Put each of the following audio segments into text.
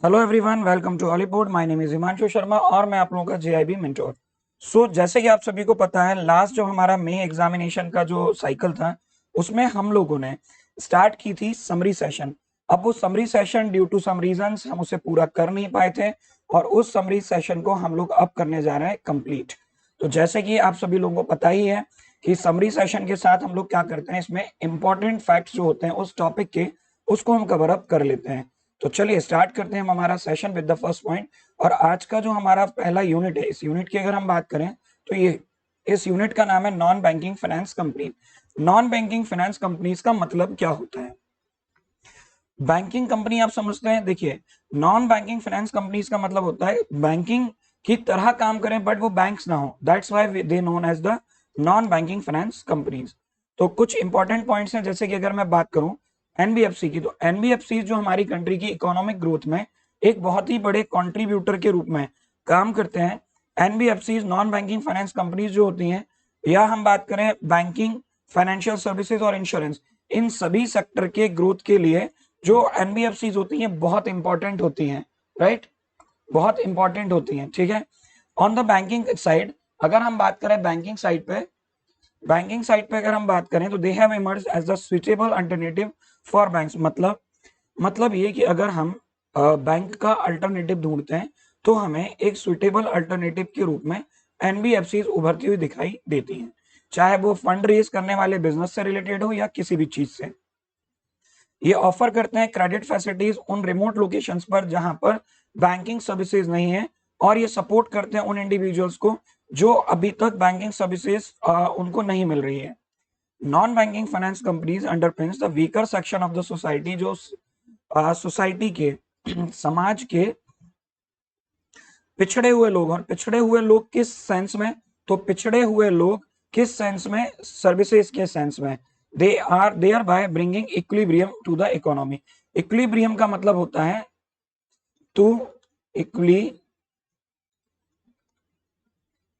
Hello everyone, welcome to Hollywood. My name is Himanshu Sharma और मैं आप लोगों का जेआईबी मेंटोर। जैसे कि आप सभी को पता है, लास्ट जो हमारा मई एग्जामिनेशन का जो साइकिल था उसमें हम लोगों ने स्टार्ट की थी समरी सेशन। अब वो summary session due to some reasons हम उसे पूरा कर नहीं पाए थे और उस समरी सेशन को हम लोग अब करने जा रहे हैं कंप्लीट। तो जैसे कि आप सभी लोगों को पता ही है कि समरी सेशन के साथ हम लोग क्या करते हैं, इसमें इंपॉर्टेंट फैक्ट्स जो होते हैं उस टॉपिक के, उसको हम कवर अप कर लेते हैं। तो चलिए स्टार्ट करते हैं हम हमारा session with the first point. और आज का जो हमारा पहला यूनिट है, इस यूनिट की अगर हम बात करें तो ये इस यूनिट का नाम है non banking finance company. Non banking finance companies का मतलब क्या होता है? बैंकिंग कंपनी आप समझते हैं। देखिए, नॉन बैंकिंग फाइनेंस कंपनीज का मतलब होता है बैंकिंग की तरह काम करें बट वो बैंक्स ना हो, that's why they known as the non banking finance companies. तो कुछ इंपॉर्टेंट पॉइंट्स हैं, जैसे कि अगर मैं बात करूं एनबीएफसी की, तो एनबीएफसी जो हमारी कंट्री की इकोनॉमिक ग्रोथ में एक बहुत ही बड़े कॉन्ट्रीब्यूटर के रूप में काम करते हैं। NBFC non banking finance companies जो होती हैं, या हम बात करें बैंकिंग, फाइनेंशियल सर्विसेज और इंश्योरेंस, इन सभी सेक्टर के ग्रोथ के लिए जो एनबीएफसी होती हैं बहुत इंपॉर्टेंट होती हैं, राइट? बहुत इंपॉर्टेंट होती हैं, ठीक है। ऑन द बैंकिंग साइड अगर हम बात करें, बैंकिंग साइड पे अगर हम बात करें तो they have emerged as the suitable alternative for banks. मतलब ये कि अगर हम बैंक का अल्टरनेटिव ढूंढते हैं तो हमें एक सुइटेबल अल्टरनेटिव के रूप में एनबीएफसी उभरती हुई दिखाई देती हैं, चाहे वो फंड रेज करने वाले बिजनेस से रिलेटेड हो या किसी भी चीज से। ये ऑफर करते हैं क्रेडिट फैसिलिटीज उन रिमोट लोकेशंस पर जहां पर बैंकिंग सर्विसेज नहीं है, और ये सपोर्ट करते हैं उन इंडिविजुअल्स को जो अभी तक बैंकिंग सर्विसेज उनको नहीं मिल रही है। Non banking finance companies underpins the weaker section of the society, जो सोसाइटी के समाज के पिछड़े हुए लोग। और पिछड़े हुए लोग किस सेंस में? तो पिछड़े हुए लोग किस सेंस में? सर्विसेज के सेंस में। They are by bringing equilibrium to the economy. Equilibrium का मतलब होता है टू इक्वली,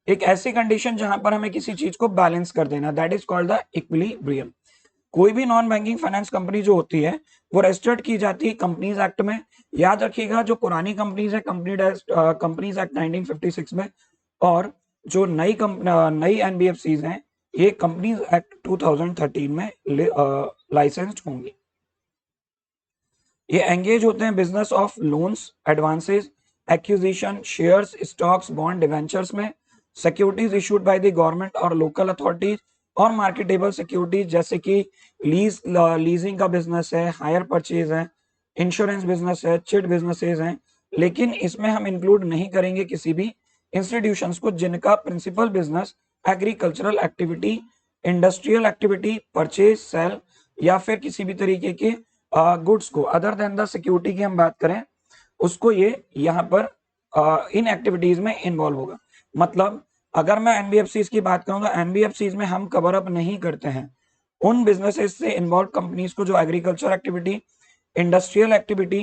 एक ऐसी कंडीशन जहां पर हमें किसी चीज को बैलेंस कर देना, that is called the equilibrium. कोई भी नॉन बैंकिंग फाइनेंस कंपनी जो होती है वो रजिस्टर्ड की जाती है कंपनीज एक्ट में। याद रखिएगा, जो पुरानी कंपनीज है कंपनीज एक्ट 1956 में, और जो नई एनबीएफसी हैं ये कंपनीज एक्ट 2013 में लाइसेंस्ड होंगी। ये एंगेज होते हैं business of loans, advances, acquisition, shares, stocks, bond, debentures में, securities issued by the government और लोकल अथॉरिटीज, और मार्केटेबल सिक्योरिटीज जैसे कि लीजिंग का बिजनेस है, हायर परचेज है, इंश्योरेंस बिजनेस है, चिट बिजनेसेस हैं। लेकिन इसमें हम इंक्लूड नहीं करेंगे किसी भी इंस्टीट्यूशंस को जिनका principal business agricultural activity, industrial activity, purchase, sale, या फिर किसी भी तरीके के गुड्स को अदर देन द सिक्योरिटी की हम बात करें, उसको ये यहाँ पर इन एक्टिविटीज में इन्वॉल्व होगा। मतलब अगर मैं एनबीएफसी की बात करूं तो एनबीएफसी में हम कवर अप नहीं करते हैं उन बिजनेसेस से इन्वॉल्व कंपनीज को जो agriculture activity, industrial activity,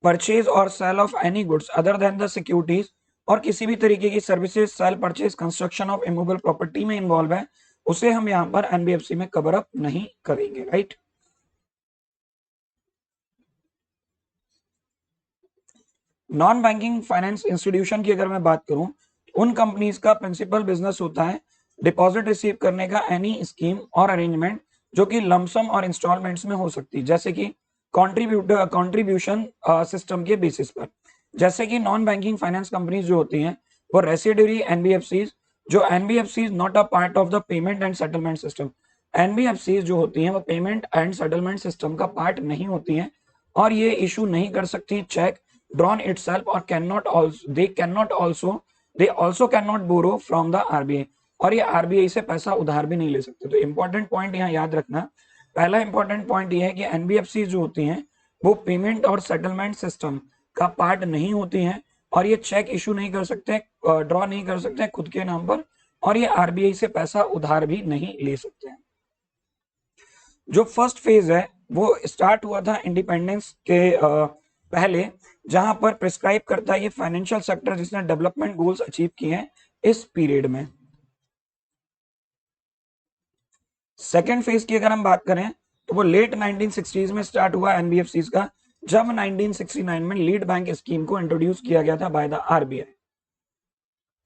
purchase और sale of any goods other than the securities, और किसी भी तरीके की services, sale, purchase, construction of immovable property में इन्वॉल्व है, उसे हम यहाँ पर एनबीएफसी में कवर अप नहीं करेंगे, right? Non banking finance institution की अगर मैं बात करूं, उन कंपनीज का प्रिंसिपल बिजनेस होता है डिपॉजिट रिसीव करने का, एनी स्कीम और अरेंजमेंट जो कि लमसम और इंस्टॉलमेंट्स में हो सकती है, जैसे कि कॉन्ट्रीब्यूशन सिस्टम के बेसिस पर। जैसे कि नॉन बैंकिंग फाइनेंस कंपनीज जो होती हैं वो रेसिडरी एनबीएफसी, जो NBFC not a part of the payment and settlement system. NBFC जो होती हैं वो पेमेंट एंड सेटलमेंट सिस्टम का पार्ट नहीं होती हैं, और ये इशू नहीं कर सकती check drawn itself, or cannot also they also cannot borrow from the RBI, और ये आरबीआई से पैसा उधार भी नहीं ले सकते। तो इंपॉर्टेंट पॉइंट यहाँ याद रखना, पहला इंपॉर्टेंट पॉइंट ये है कि एनबीएफसी जो होती हैं वो पेमेंट और सेटलमेंट सिस्टम का पार्ट नहीं होती हैं, और ये चेक इशू नहीं कर सकते, ड्रॉ नहीं कर सकते खुद के नाम पर, और ये आरबीआई से पैसा उधार भी नहीं ले सकते हैं। जो फर्स्ट फेज है वो स्टार्ट हुआ था इंडिपेंडेंस के पहले, जहां पर प्रिस्क्राइब करता है ये फाइनेंशियल सेक्टर जिसने डेवलपमेंट गोल्स अचीव किए हैं इस पीरियड में। सेकेंड फेज की अगर हम बात करें तो वो लेट 1960s में स्टार्ट हुआ एनबीएफसीज का, जब 1969 में लीड बैंक स्कीम को इंट्रोड्यूस किया गया था by the RBI.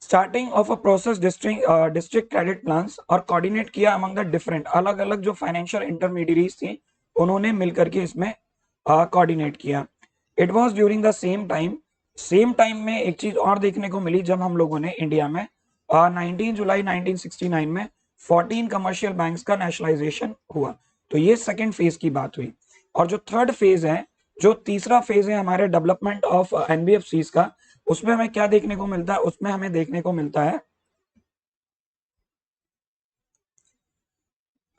Starting of a process district credit plans और कोऑर्डिनेट किया अमंग द डिफरेंट, अलग अलग जो फाइनेंशियल इंटरमीडिएरीज थी उन्होंने मिलकर के इसमें कोऑर्डिनेट किया। It was during the same time में एक चीज और देखने को मिली, जब हम लोगों ने इंडिया में 19 जुलाई 1969 में 14 कमर्शियल बैंक्स का नेशनलाइजेशन हुआ। तो ये सेकंड फेज की बात हुई। और जो थर्ड फेज है, जो तीसरा फेज है हमारे डेवलपमेंट ऑफ एनबीएफसीज का, उसमें हमें क्या देखने को मिलता है? उसमें हमें देखने को मिलता है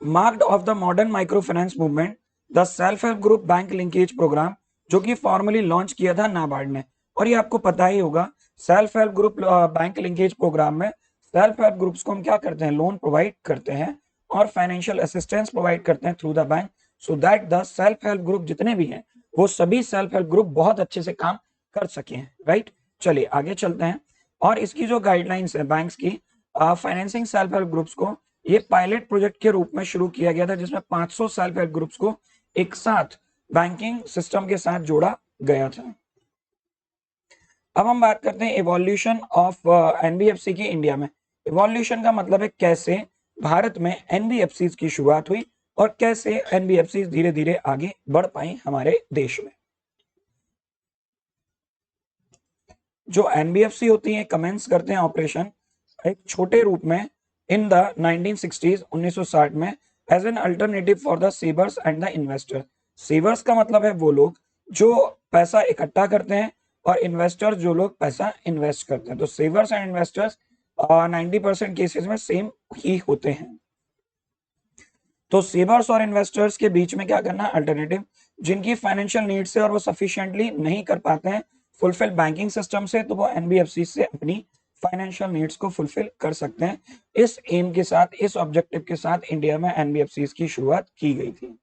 marked off the modern micro finance movement, the self help group bank linkage programme, जो कि फॉर्मली लॉन्च किया था नाबार्ड ने। और ये आपको पता ही होगा, self help group bank linkage programme में सेल्फ हेल्प ग्रुप्स को हम क्या करते हैं? लोन प्रोवाइड करते हैं और फाइनेंशियल असिस्टेंस प्रोवाइड करते हैं through the bank, so that the self help group जितने भी हैं वो सभी सेल्फ हेल्प ग्रुप बहुत अच्छे से काम कर सके, राइट। चलिए आगे चलते हैं। और इसकी जो गाइडलाइंस है बैंक्स की फाइनेंसिंग सेल्फ हेल्प ग्रुप्स को, ये पायलट प्रोजेक्ट के रूप में शुरू किया गया था, जिसमें 500 सेल्फ हेल्प ग्रुप्स को एक साथ बैंकिंग सिस्टम के साथ जोड़ा गया था। अब हम बात करते हैं इवोल्यूशन ऑफ एनबीएफसी की इंडिया में। इवोल्यूशन का मतलब है कैसे भारत में एनबीएफसी की शुरुआत हुई और कैसे एनबीएफसी धीरे धीरे आगे बढ़ पाई हमारे देश में। जो एनबीएफसी होती है कमेंस करते हैं ऑपरेशन एक छोटे रूप में इन द 1960s 1960 में as an alternative for the savers and the investor. Savers का मतलब है वो लोग जो पैसा इकट्ठा करते हैं और इन्वेस्टर्स जो लोग पैसा इन्वेस्ट करते हैं। तो सेवर्स एंड इन्वेस्टर्स 90% केसेस में सेम ही होते हैं। तो सेवर्स और इन्वेस्टर्स के बीच में क्या करना? अल्टरनेटिव, जिनकी फाइनेंशियल नीड्स है और वो सफिशिएंटली नहीं कर पाते हैं फुलफिल बैंकिंग सिस्टम से, तो वो एनबीएफसी से अपनी फाइनेंशियल नीड्स को फुलफिल कर सकते हैं। इस एम के साथ, इस ऑब्जेक्टिव के साथ इंडिया में एनबीएफसी की शुरुआत की गई थी।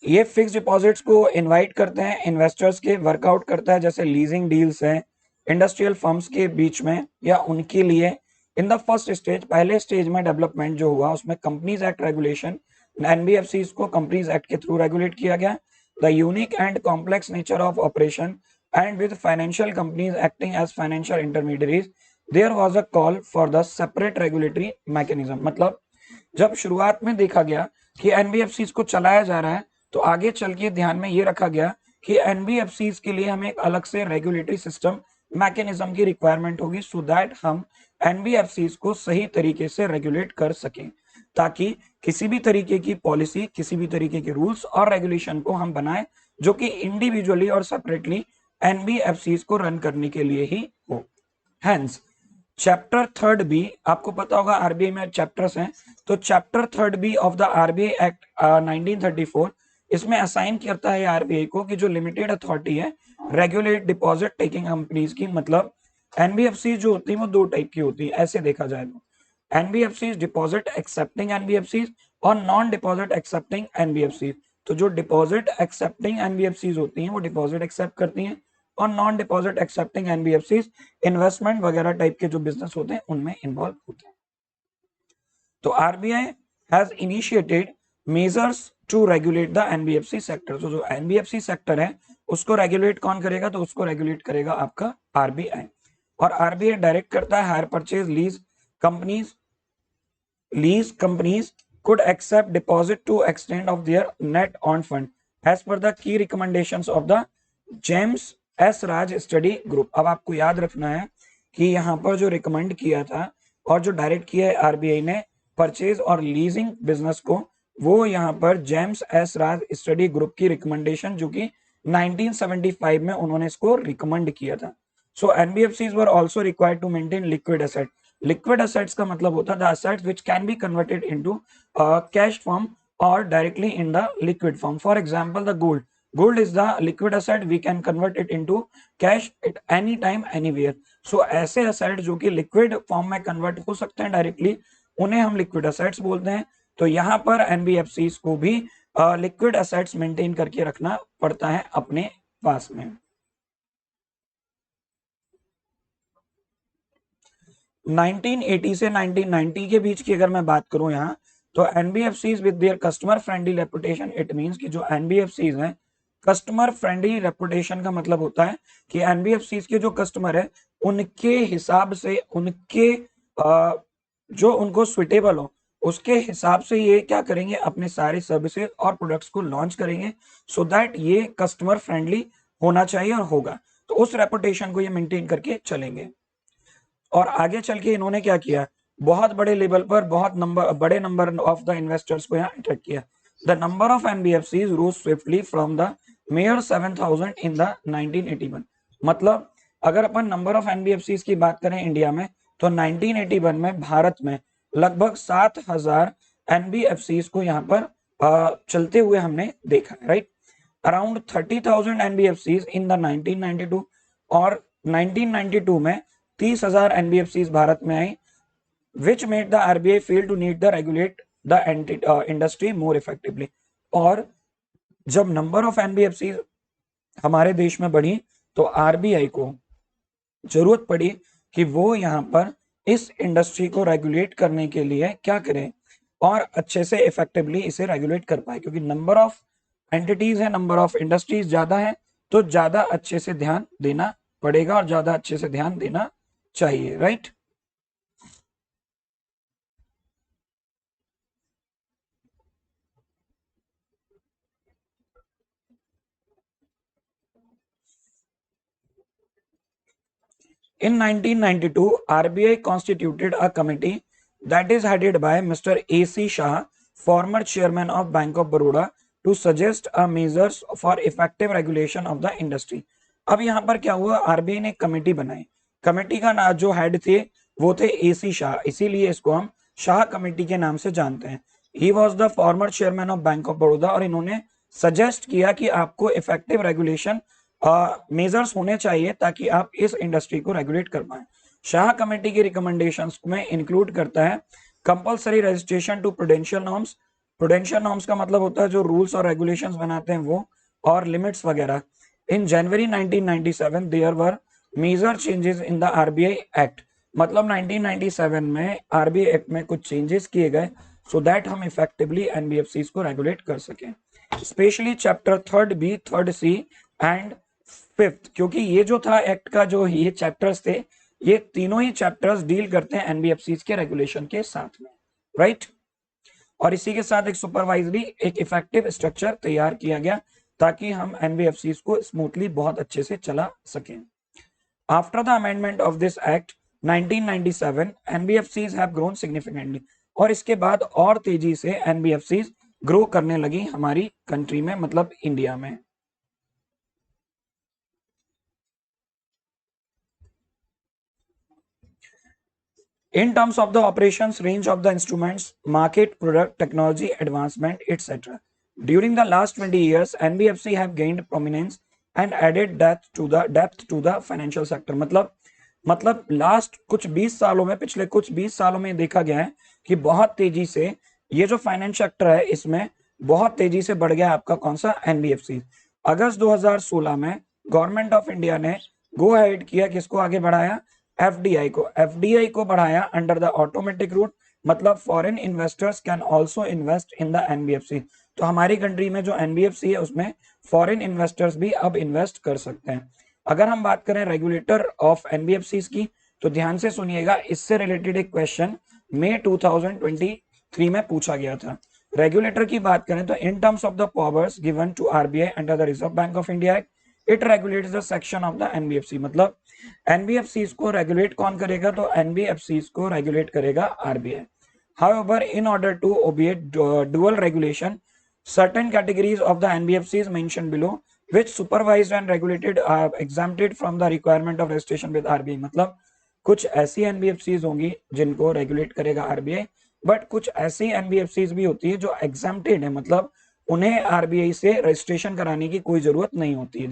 ये फिक्स डिपॉजिट्स को इनवाइट करते हैं इन्वेस्टर्स के, वर्कआउट करता है जैसे लीजिंग डील्स हैं इंडस्ट्रियल फर्म्स के बीच में या उनके लिए। इन द फर्स्ट स्टेज, पहले स्टेज में डेवलपमेंट जो हुआ उसमें कंपनीज एक्ट रेगुलेशन, एनबीएफसी को कंपनीज एक्ट के थ्रू रेगुलेट किया गया। The unique and complex nature of operation and with financial companies acting as financial intermediaries, there was a call for the separate regulatory mechanism. मतलब जब शुरुआत में देखा गया कि एनबीएफसी को चलाया जा रहा है, तो आगे चल के ध्यान में ये रखा गया कि एनबीएफसी के लिए हमें एक अलग से रेगुलेटरी सिस्टम मैकेनिज्म की रिक्वायरमेंट होगी, सो दैट हम एनबीएफसी को सही तरीके से रेगुलेट कर सकें, ताकि किसी भी तरीके की पॉलिसी, किसी भी तरीके के रूल्स और रेगुलेशन को हम बनाएं जो कि इंडिविजुअली और सेपरेटली एनबीएफसी को रन करने के लिए ही हो। हैंस चैप्टर थर्ड बी, आपको पता होगा आरबीआई में चैप्टर्स हैं, तो chapter third B of the RBI act 1934 इसमें असाइन करता है आरबीआई को कि जो लिमिटेड अथॉरिटी है रेगुलेट डिपॉजिट टेकिंग कंपनीज की। मतलब एनबीएफसी जो होती है वो दो टाइप की होती है, ऐसे देखा जाए तो एनबीएफसी डिपॉजिट एक्सेप्टिंग एनबीएफसी और नॉन डिपॉजिट एक्सेप्टिंग एनबीएफसी। तो जो डिपॉजिट एक्सेप्टिंग एनबीएफसी होती हैं वो डिपॉजिट एक्सेप्ट करती हैं, और non deposit accepting NBFC investment वगैरह टाइप के जो बिजनेस होते हैं उनमें इन्वॉल्व होते हैं। तो RBI has initiated measures to regulate the NBFC sector. तो जो एनबीएफसी सेक्टर है उसको रेगुलेट कौन करेगा? तो उसको रेगुलेट करेगा आपका आरबीआई। और आरबीआई डायरेक्ट करता है hire purchase lease companies, lease companies could accept deposit to extent of their net on fund as per the key recommendations of the James S Raj study group. अब आपको याद रखना है कि यहाँ पर जो रिकमेंड किया था और जो डायरेक्ट किया है आरबीआई ने परचेज और लीजिंग बिजनेस को, वो यहाँ पर James S Raj study group की रिकमेंडेशन, जो कि 1975 में उन्होंने इसको रिकमेंड किया था। So NBFCs were also required to maintain liquid asset. Liquid assets का मतलब होता है the assets which can be converted into cash form और directly in the liquid form. For example the gold, gold is the liquid asset, we can convert it into cash at any time anywhere। so ऐसे asset जो कि liquid form में convert हो सकते हैं directly, उन्हें हम liquid assets बोलते हैं। तो यहाँ पर एनबीएफसीज को भी लिक्विड एसेट्स मेंटेन करके रखना पड़ता है अपने पास में। 1980 से 1990 के बीच की अगर मैं बात करूं यहाँ, तो NBFCs with their customer friendly reputation, it means कि जो एनबीएफसीज हैं, कस्टमर फ्रेंडली रेपुटेशन का मतलब होता है कि एनबीएफसीज के जो कस्टमर है उनके हिसाब से, उनके जो उनको सुइटेबल हो उसके हिसाब से ये क्या करेंगे, अपने सारे सर्विसेज और प्रोडक्ट्स को लॉन्च करेंगे, सो दैट ये कस्टमर फ्रेंडली होना चाहिए और होगा। तो उस रेपुटेशन को ये मेंटेन करके चलेंगे। और आगे चल के इन्होंने क्या किया, बहुत बड़े लेवल पर बड़े नंबर ऑफ द इन्वेस्टर्स को यहाँ अट्रैक्ट किया। The number of NBFCs rose swiftly from the mere 7,000 in the 1981। मतलब अगर अपन नंबर ऑफ एनबीएफसीज की बात करें इंडिया में, तो 1981 में भारत में लगभग 7,000 एनबीएफसीज को यहाँ पर चलते हुए हमने देखा, right. Around 30,000 NBFCs in the 1992, और 1992 में 30,000 एनबीएफसीज भारत में आई, which made the RBI fail to need the regulate the industry more effectively. और जब नंबर ऑफ एनबीएफसीज हमारे देश में बढ़ी, तो आरबीआई को जरूरत पड़ी कि वो यहाँ पर इस इंडस्ट्री को रेगुलेट करने के लिए क्या करें, और अच्छे से इफेक्टिवली इसे रेगुलेट कर पाए, क्योंकि नंबर ऑफ एंटिटीज है, नंबर ऑफ इंडस्ट्रीज ज्यादा है, तो ज्यादा अच्छे से ध्यान देना पड़ेगा और ज्यादा अच्छे से ध्यान देना चाहिए, right. In 1992, RBI constituted a committee that is headed by Mr. A.C. Shah, former chairman of Bank of Baroda, to suggest a measures for effective regulation of the industry. अब यहाँ पर क्या हुआ, आरबीआई ने कमेटी बनाई, committee का नाम जो हेड थे वो थे एसी शाह, इसीलिए इसको हम शाह कमेटी के नाम से जानते हैं। He was the former chairman of bank of Baroda, और इन्होंने सजेस्ट किया कि आपको इफेक्टिव रेगुलेशन मेजर्स होने चाहिए ताकि आप इस इंडस्ट्री को रेगुलेट कर पाए। शाह कमेटी की रिकमेंडेशंस में इंक्लूड करता है compulsory registration to prudential norms. Prudential norms का मतलब होता है जो रूल्स और रेगुलेशंस बनाते हैं वो, और लिमिट्स वगैरह। In January 1997 there were major changes in the RBI act, मतलब 1997 में आरबीआई एक्ट में कुछ चेंजेस किए गए सो दैट हम इफेक्टिवली एनबीएफसीज को रेगुलेट कर सकें, specially chapter 3B, 3C and 5th, क्योंकि ये जो था एक्ट का जो ये चैप्टर्स थे, ये तीनों ही चैप्टर्स डील करते हैं एनबीएफसीज के रेगुलेशन के साथ में, राइट। और इसी के साथ एक सुपरवाइजरी, एक इफेक्टिव स्ट्रक्चर तैयार किया गया ताकि हम एनबीएफसीज को स्मूथली बहुत अच्छे से चला सकें। After the amendment of this act 1997, NBFCs have grown significantly, और इसके बाद और तेजी से एनबीएफसीज ग्रो करने लगी हमारी कंट्री में, मतलब इंडिया में। In terms of the operations, range of the instruments, market, product, technology, advancement, etc. During the last 20 years, NBFC have gained prominence and added depth to the financial sector. मतलब last कुछ 20 सालों में, पिछले कुछ 20 सालों में देखा गया है कि बहुत तेजी से ये जो फाइनेंस सेक्टर है इसमें बहुत तेजी से बढ़ गया आपका कौन सा, एनबीएफसी। अगस्त 2016 में गवर्नमेंट ऑफ इंडिया ने गो अहेड किया, किसको आगे बढ़ाया, एफडीआई को बढ़ाया अंडर द ऑटोमेटिक रूट, मतलब foreign investors can also invest in the NBFC. तो हमारी कंट्री में जो एनबीएफसी है उसमें फॉरेन इन्वेस्टर्स भी अब इन्वेस्ट कर सकते हैं। अगर हम बात करें रेगुलेटर ऑफ एनबीएफसी की, तो ध्यान से सुनिएगा, इससे रिलेटेड एक क्वेश्चन मई 2023 में पूछा गया था। रेगुलेटर की बात करें तो in terms of the powers given to RBI under the Reserve Bank of India act, it regulates the section of the NBFC. मतलब एनबीएफसी को रेगुलेट कौन करेगा, तो एनबीएफसी को रेगुलेट करेगा RBI. However, in order to obviate dual regulation, certain categories of the NBFCs mentioned below, which supervised and regulated, are exempted from the requirement of registration with RBI। मतलब कुछ ऐसी NBFCs होंगी जिनको regulate करेगा RBI, but कुछ ऐसी NBFCs भी होती है जो एग्जाम्प्टेड है, मतलब उन्हें आरबीआई से रजिस्ट्रेशन कराने की कोई जरूरत नहीं होती है।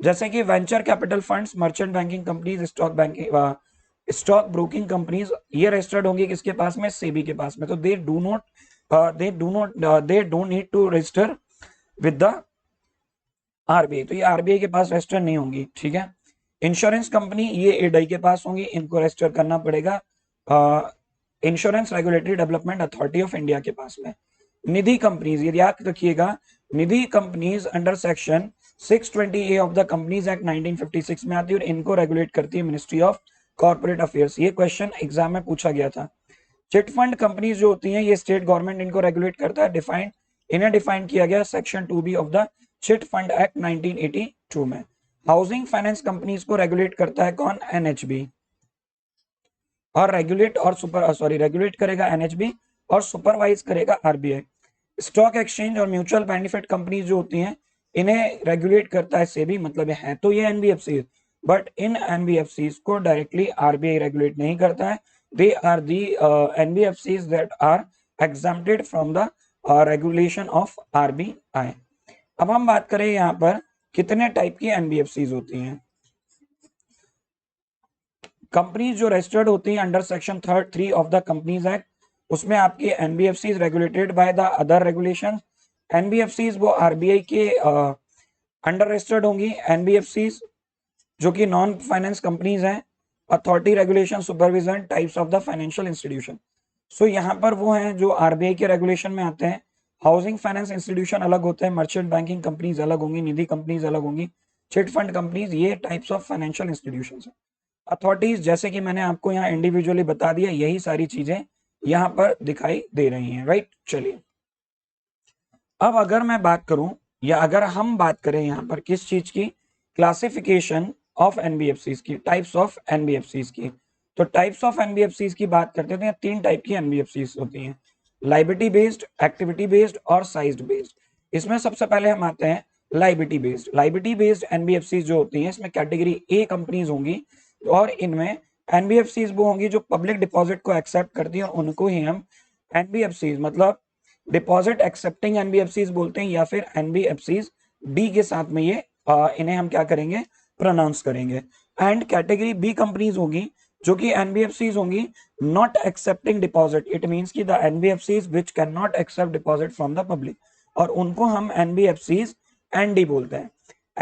जैसे कि venture capital funds, merchant banking companies, stock broking companies, ये रजिस्टर्ड होंगी किसके पास में, सेबी के पास में। तो they don't need to register with the RBI, तो ये आरबीआई के पास रजिस्टर नहीं होंगी, ठीक है। इंश्योरेंस कंपनी ये एडाई के पास होंगी, इनको रजिस्टर करना पड़ेगा insurance regulatory development authority of India के पास में। निधि कंपनीज, ये याद रखिएगा, Nidhi companies under section 620A of the companies act 1956 में आती है और इनको रेगुलेट करती है मिनिस्ट्री ऑफ कॉर्पोरेट अफेयर्स। ये क्वेश्चन एग्जाम में पूछा गया था। चिट फंड कंपनीज जो होती हैं ये स्टेट गवर्नमेंट इनको रेगुलेट करता है। डिफाइंड, इन्हें डिफाइन किया गया section 2B of the chit fund act 1982 में। हाउसिंग फाइनेंस कंपनीज को रेगुलेट करता है कौन? NHB। और रेगुलेट करेगा NHB और सुपरवाइज करेगा RBI। स्टॉक एक्सचेंज और म्यूचुअल बेनिफिट कंपनीज जो होती हैं इन्हें रेगुलेट करता है सेबी, मतलब है तो ये NBFC, बट इन NBFCs को डायरेक्टली RBI रेगुलेट नहीं करता है। They are the NBFCs that are exempted from the regulation of RBI। अब हम बात करें यहाँ पर कितने टाइप की NBFCs होती हैं। कंपनीज जो रजिस्टर्ड होती हैं under section 3 of the companies act, उसमें आपकी NBFCs regulated by the other regulations. NBFCs वो RBI के अंडर रजिस्टर्ड होंगी। NBFCs जो कि नॉन फाइनेंस कंपनीज हैं, authority regulation supervision types of the financial institution. So यहाँ पर वो हैं जो RBI के रेगुलेशन में आते हैं। हाउसिंग फाइनेंस इंस्टीट्यूशन अलग होते हैं, मर्चेंट बैंकिंग कंपनीज अलग होंगी, निधि कंपनीज अलग होंगी, चिट फंड कंपनीज, ये टाइप्स ऑफ फाइनेंशियल इंस्टीट्यूशन है। अथॉरिटीज जैसे कि मैंने आपको यहाँ इंडिविजुअली बता दिया, यही सारी चीजें यहाँ पर दिखाई दे रही हैं, राइट। चलिए अब अगर मैं बात करूं या अगर हम बात करें यहाँ पर किस चीज की, क्लासिफिकेशन ऑफ NBFCs की, टाइप्स ऑफ NBFCs की, तो टाइप्स ऑफ NBFCs की बात करते हैं। 3 टाइप की NBFCs होती हैं, लाइबिलिटी बेस्ड, एक्टिविटी बेस्ड और साइज्ड बेस्ड। इसमें सबसे पहले हम आते हैं liability based. Liability based NBFCs जो होती हैं इसमें कैटेगरी A कंपनीज होंगी और इनमें NBFCs वो होंगी जो पब्लिक डिपॉजिट को एक्सेप्ट करती हैं और उनको ही हम NBFCs मतलब डिपॉजिट एक्सेप्टिंग NBFCs बोलते हैं, या फिर NBFCs D के साथ में ये इन्हें हम क्या करेंगे, प्रोनाउंस करेंगे। एंड कैटेगरी B कंपनीज होंगी जो कि NBFCs होंगी not accepting deposit, it means कि the NBFCs which can not accept deposit from the public, और उनको हम NBFCs ND बोलते हैं।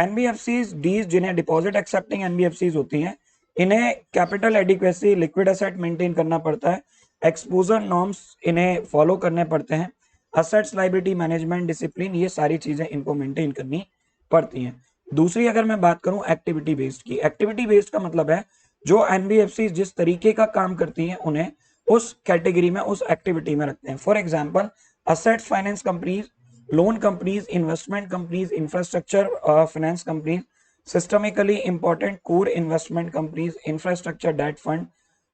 NBFCs D जिन्हें डिपॉजिट एक्सेप्टिंग NBFCs होती हैं, इन्हें capital adequacy, liquid asset maintain करना पड़ता है, एक्सपोजर नॉर्म्स इन्हें फॉलो करने पड़ते हैं, असेट्स लायबिलिटी मैनेजमेंट डिसिप्लिन, ये सारी चीजें इनको मेंटेन करनी पड़ती हैं। दूसरी अगर मैं बात करूं एक्टिविटी बेस्ड की, एक्टिविटी बेस्ड का मतलब है जो NBFCs जिस तरीके का काम करती हैं उन्हें उस कैटेगरी में, उस एक्टिविटी में रखते हैं। For example assets finance companies, loan companies, investment companies, infrastructure finance companies, systemically important core investment companies, infrastructure debt fund,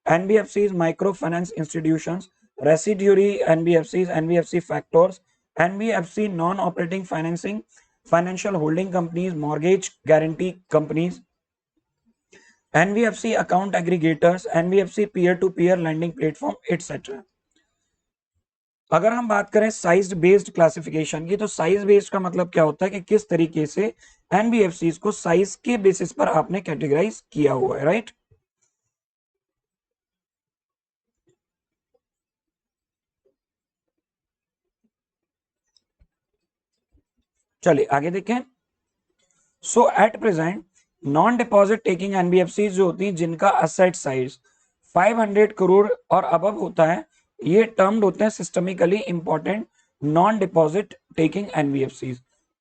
NBFCs, microfinance institutions, residuary NBFCs, NBFC factors, NBFC non-operating financing, financial holding companies, mortgage guarantee companies, NBFC account aggregators, NBFC peer-to-peer lending platform, etc. अगर हम बात करें size based classification की, तो size based का मतलब क्या होता है कि किस तरीके से NBFCs को साइज के बेसिस पर आपने कैटेगराइज किया हुआ है, राइट। चलिए आगे देखें। So at present non deposit taking NBFCs जो होती हैं जिनका असेट साइज 500 करोड़ और अबव होता है, ये टर्म्ड होते हैं systemically important non deposit taking NBFCs,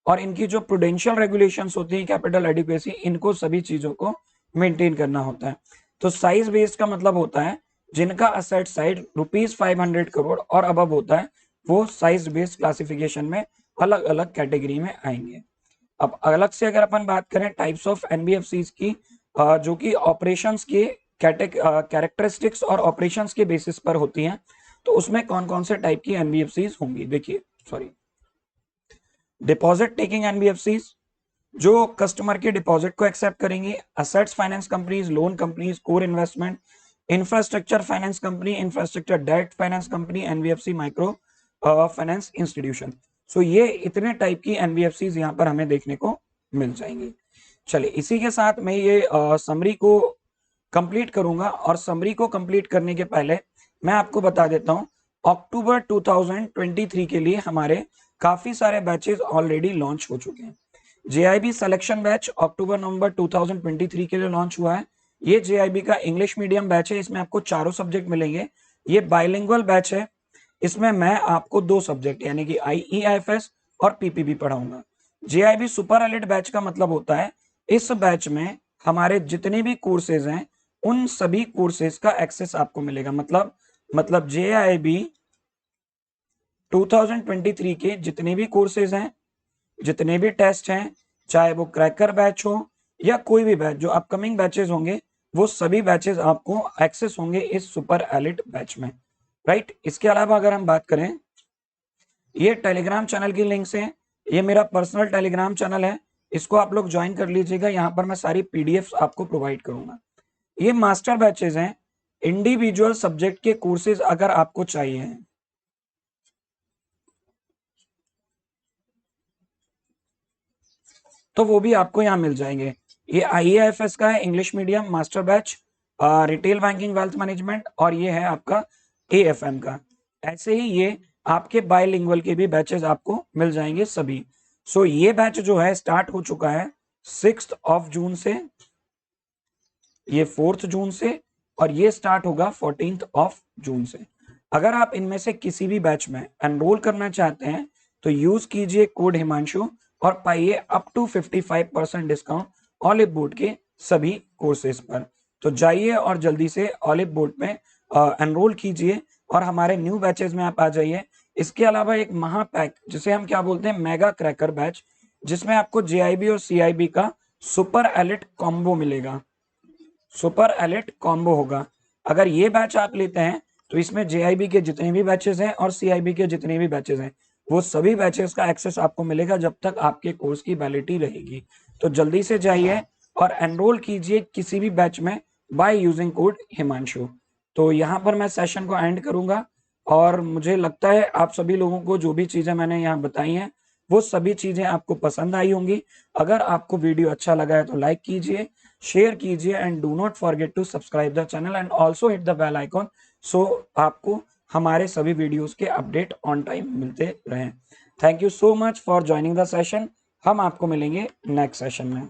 और इनकी जो प्रूडेंशियल रेगुलेशंस होती हैं, कैपिटल एडिक्वेसी, इनको सभी चीजों को मेंटेन करना होता है। तो साइज बेस्ड का मतलब होता है जिनका असेट साइज ₹500 करोड़ और अबव होता है, वो साइज बेस्ड क्लासिफिकेशन में अलग अलग कैटेगरी में आएंगे। अब अलग से अगर अपन बात करें टाइप्स ऑफ NBFCs की, जो कि ऑपरेशंस के कैरेक्टरिस्टिक्स और ऑपरेशंस के बेसिस पर होती हैं, तो उसमें कौन कौन से टाइप की NBFCs होंगी, देखिए। डिपॉजिट टेकिंग NBFCs जो कस्टमर के डिपॉजिट को एक्सेप्ट करेंगी, assets finance companies, loan companies, core investment, infrastructure finance company, infrastructure debt finance company, NBFC micro finance institution. So ये इतने टाइप की NBFCs यहाँ पर हमें देखने को मिल जाएंगी। चलिए इसी के साथ मैं ये समरी को कंप्लीट करूंगा, और समरी को कंप्लीट करने के पहले मैं आपको बता देता हूं अक्टूबर 2023 के लिए हमारे काफी सारे बैचेस ऑलरेडी लॉन्च हो चुके हैं। JIB सिलेक्शन बैच अक्टूबर नवंबर 2023 के लिए लॉन्च हुआ है। ये JIB का इंग्लिश मीडियम बैच है, इसमें आपको चारों सब्जेक्ट मिलेंगे। ये बाइलिंगुअल बैच है, इसमें मैं आपको 2 सब्जेक्ट यानी कि IEIFS और PPB पढ़ाऊंगा। JIB सुपर एलिट बैच का मतलब होता है इस बैच में हमारे जितने भी कोर्सेज हैं उन सभी कोर्सेज का एक्सेस आपको मिलेगा। मतलब JIB 2023 के जितने भी कोर्सेज हैं, जितने भी टेस्ट हैं, चाहे वो क्रैकर बैच हो या कोई भी बैच, जो अपकमिंग बैचेस होंगे वो सभी बैचेस आपको एक्सेस होंगे इस सुपर एलिट बैच में, राइट। इसके अलावा अगर हम बात करें, ये टेलीग्राम चैनल की लिंक्स हैं। ये मेरा पर्सनल टेलीग्राम चैनल है, इसको आप लोग ज्वाइन कर लीजिएगा। यहाँ पर मैं सारी पीडीएफ आपको प्रोवाइड करूंगा। ये मास्टर बैचेस हैं, इंडिविजुअल सब्जेक्ट के कोर्सेज अगर आपको चाहिए तो वो भी आपको यहाँ मिल जाएंगे। ये IAFS का है English medium master batch, retail banking wealth management, और ये है आपका AFM का। ऐसे ही ये आपके बायलिंगुअल के भी बैचेस आपको मिल जाएंगे सभी। सो ये बैच जो है स्टार्ट हो चुका है 6 जून से, ये 4 जून से, और ये स्टार्ट होगा 14 जून से। अगर आप इनमें से किसी भी बैच में एनरोल करना चाहते हैं तो यूज कीजिए कोड हिमांशु और पाइए up to 55% discount Oliveboard के सभी कोर्सेज पर। तो जाइए और जल्दी से ऑलिव बोर्ड में एनरोल कीजिए और हमारे न्यू बैचेस में आप आ जाइए। इसके अलावा एक महा पैक जिसे हम क्या बोलते हैं मेगा क्रैकर बैच, जिसमें आपको JIB और CIB का सुपर एलिट कॉम्बो मिलेगा, सुपर एलिट कॉम्बो होगा। अगर ये बैच आप लेते हैं तो इसमें JIB के जितने भी बैचेस हैं और CIB के जितने भी बैचेस हैं वो सभी बैचेस का एक्सेस आपको मिलेगा जब तक आपके कोर्स की वैलिडिटी रहेगी। तो जल्दी से जाइए और एनरोल कीजिए किसी भी बैच में बाय यूजिंग कोड हिमांशु। तो यहाँ पर मैं सेशन को एंड करूंगा और मुझे लगता है आप सभी लोगों को जो भी चीजें मैंने यहाँ बताई हैं वो सभी चीजें आपको पसंद आई होंगी। अगर आपको वीडियो अच्छा लगा है तो लाइक कीजिए, शेयर कीजिए, and do not forget to subscribe the channel and also hit the bell icon, so आपको हमारे सभी वीडियोस के अपडेट ऑन टाइम मिलते रहें। Thank you so much for joining the session. हम आपको मिलेंगे नेक्स्ट सेशन में।